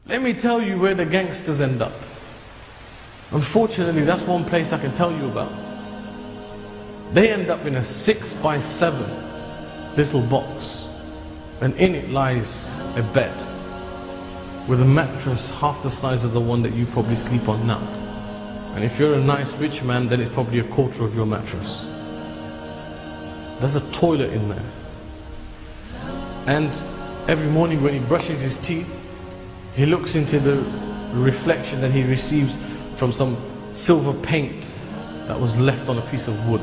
Let me tell you where the gangsters end up. Unfortunately, that's one place I can tell you about. They end up in a 6x7 little box, and in it lies a bed with a mattress half the size of the one that you probably sleep on now. And if you're a nice rich man, then it's probably a quarter of your mattress. There's a toilet in there. And every morning when he brushes his teeth, he looks into the reflection that he receives from some silver paint that was left on a piece of wood.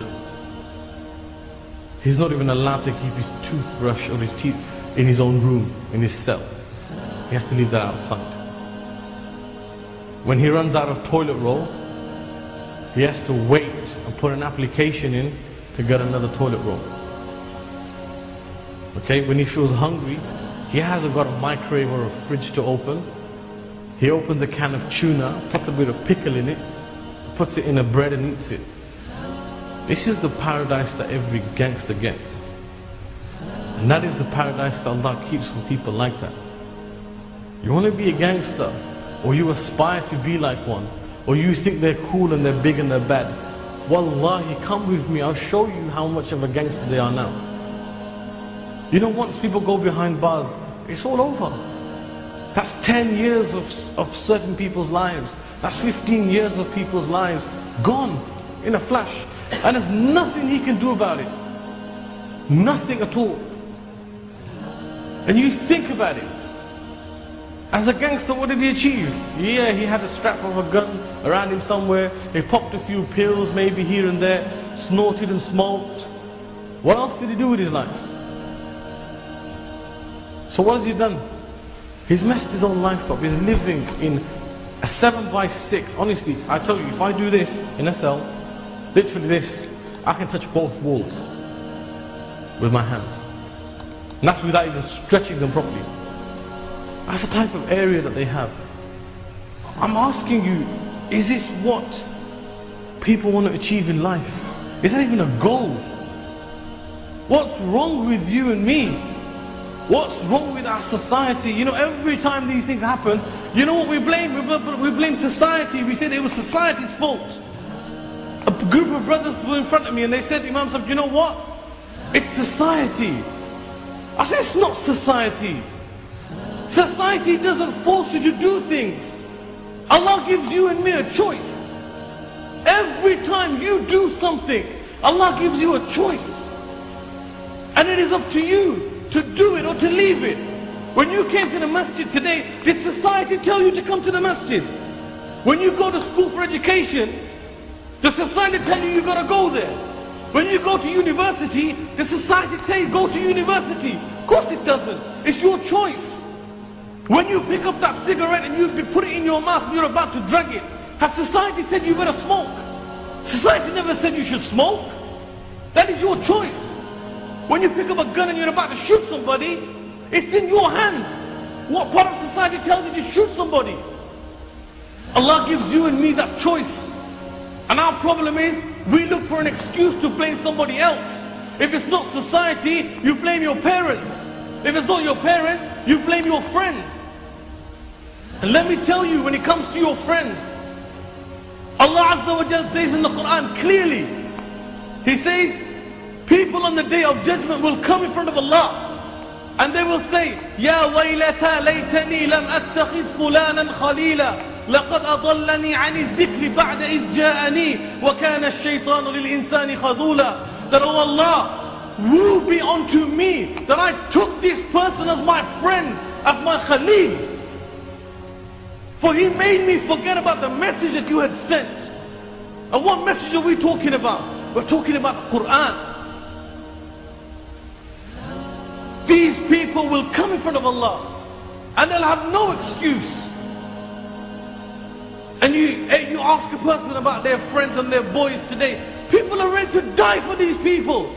He's not even allowed to keep his toothbrush or his teeth in his own room, in his cell. He has to leave that outside. When he runs out of toilet roll, he has to wait and put an application in to get another toilet roll. Okay, when he feels hungry, he hasn't got a microwave or a fridge to open. He opens a can of tuna, puts a bit of pickle in it, puts it in a bread and eats it. This is the paradise that every gangster gets. And that is the paradise that Allah keeps for people like that. You want to be a gangster, or you aspire to be like one, or you think they're cool and they're big and they're bad. Wallahi, come with me, I'll show you how much of a gangster they are now. You know, once people go behind bars, it's all over. That's 10 years of certain people's lives. That's 15 years of people's lives gone in a flash. And there's nothing he can do about it. Nothing at all. And you think about it. As a gangster, what did he achieve? Yeah, he had a strap of a gun around him somewhere. He popped a few pills maybe here and there, snorted and smoked. What else did he do with his life? So what has he done? He's messed his own life up. He's living in a 7x6. Honestly, I tell you, if I do this in a cell, literally this, I can touch both walls with my hands. And that's without even stretching them properly. That's the type of area that they have. I'm asking you, is this what people want to achieve in life? Is that even a goal? What's wrong with you and me? What's wrong with our society? You know, every time these things happen, you know what we blame? We blame society. We say it was society's fault. A group of brothers were in front of me and they said, Imam Sahib, you know what? It's society. I said, it's not society. Society doesn't force you to do things. Allah gives you and me a choice. Every time you do something, Allah gives you a choice. And it is up to you to do it or to leave it. When you came to the masjid today, did society tell you to come to the masjid? When you go to school for education, does society tell you got to go there? When you go to university, does society say go to university? Of course it doesn't. It's your choice. When you pick up that cigarette and you put it in your mouth and you're about to drag it, has society said you better smoke? Society never said you should smoke. That is your choice. When you pick up a gun and you're about to shoot somebody, it's in your hands. What part of society tells you to shoot somebody? Allah gives you and me that choice. And our problem is, we look for an excuse to blame somebody else. If it's not society, you blame your parents. If it's not your parents, you blame your friends. And let me tell you, when it comes to your friends, Allah Azza wa Jal says in the Quran clearly, He says, people on the day of judgment will come in front of Allah and they will say, Ya waylata laytani lam attakhidh fulanan khalila laqad adallani ani dhikri ba'da idh ja'ani wa kana ash-shaytanu lil insani khadula. That, oh Allah, woe be unto me that I took this person as my friend, as my khalil, for he made me forget about the message that you had sent. And what message are we talking about? We're talking about the Quran. These people will come in front of Allah and they'll have no excuse. And you ask a person about their friends and their boys today, people are ready to die for these people.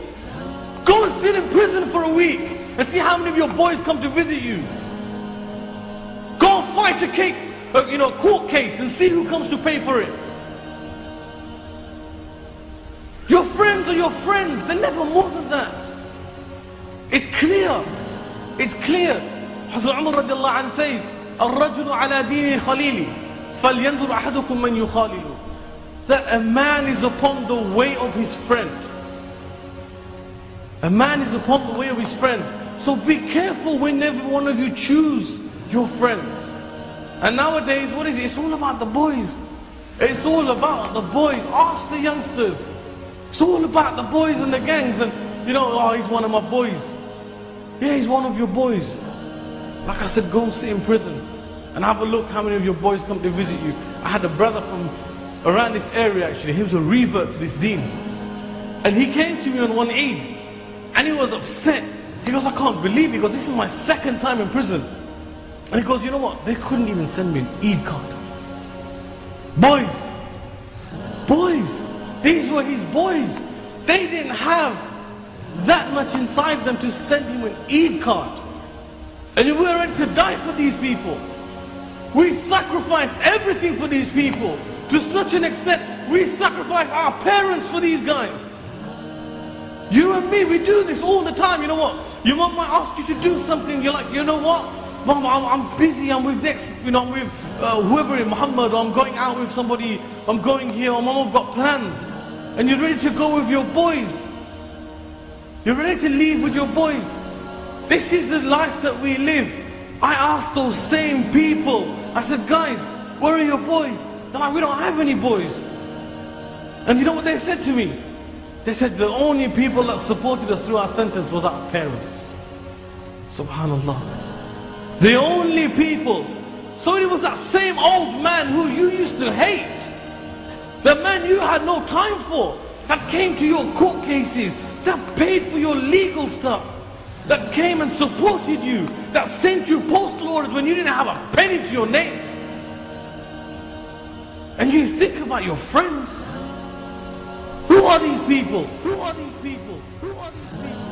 Go and sit in prison for a week and see how many of your boys come to visit you. Go and fight a court case and see who comes to pay for it. Your friends are your friends, they're never more than that. It's clear. It's clear. Hazrat Umar radiallahu anhu says, الرجل على دين خليلي فلينظر أحدكم من يخالل. That a man is upon the way of his friend. A man is upon the way of his friend. So be careful whenever one of you choose your friends. And nowadays, what is it? It's all about the boys. It's all about the boys. Ask the youngsters. It's all about the boys and the gangs. And you know, oh, he's one of my boys. Yeah, he's one of your boys. Like I said, go and sit in prison and have a look how many of your boys come to visit you. I had a brother from around this area actually. He was a revert to this deen. And he came to me on one Eid. And he was upset. He goes, I can't believe it. He goes, this is my second time in prison. And he goes, you know what? They couldn't even send me an Eid card. Boys. Boys. These were his boys. They didn't have that much inside them to send him an Eid card. And we were ready to die for these people. We sacrificed everything for these people. To such an extent, we sacrifice our parents for these guys. You and me, we do this all the time. You know what? Your mom might ask you to do something. You're like, you know what? Mom, I'm busy. I'm with next, you know, I'm with whoever in Muhammad. Or I'm going out with somebody. I'm going here. Or Mom, I've got plans. And you're ready to go with your boys. You're ready to leave with your boys. This is the life that we live. I asked those same people. I said, guys, where are your boys? They're like, we don't have any boys. And you know what they said to me? They said the only people that supported us through our sentence was our parents. Subhanallah. The only people. So it was that same old man who you used to hate. The man you had no time for. That came to your court cases. That paid for your legal stuff. That came and supported you. That sent you postal orders when you didn't have a penny to your name. And you think about your friends. Who are these people? Who are these people? Who are these people?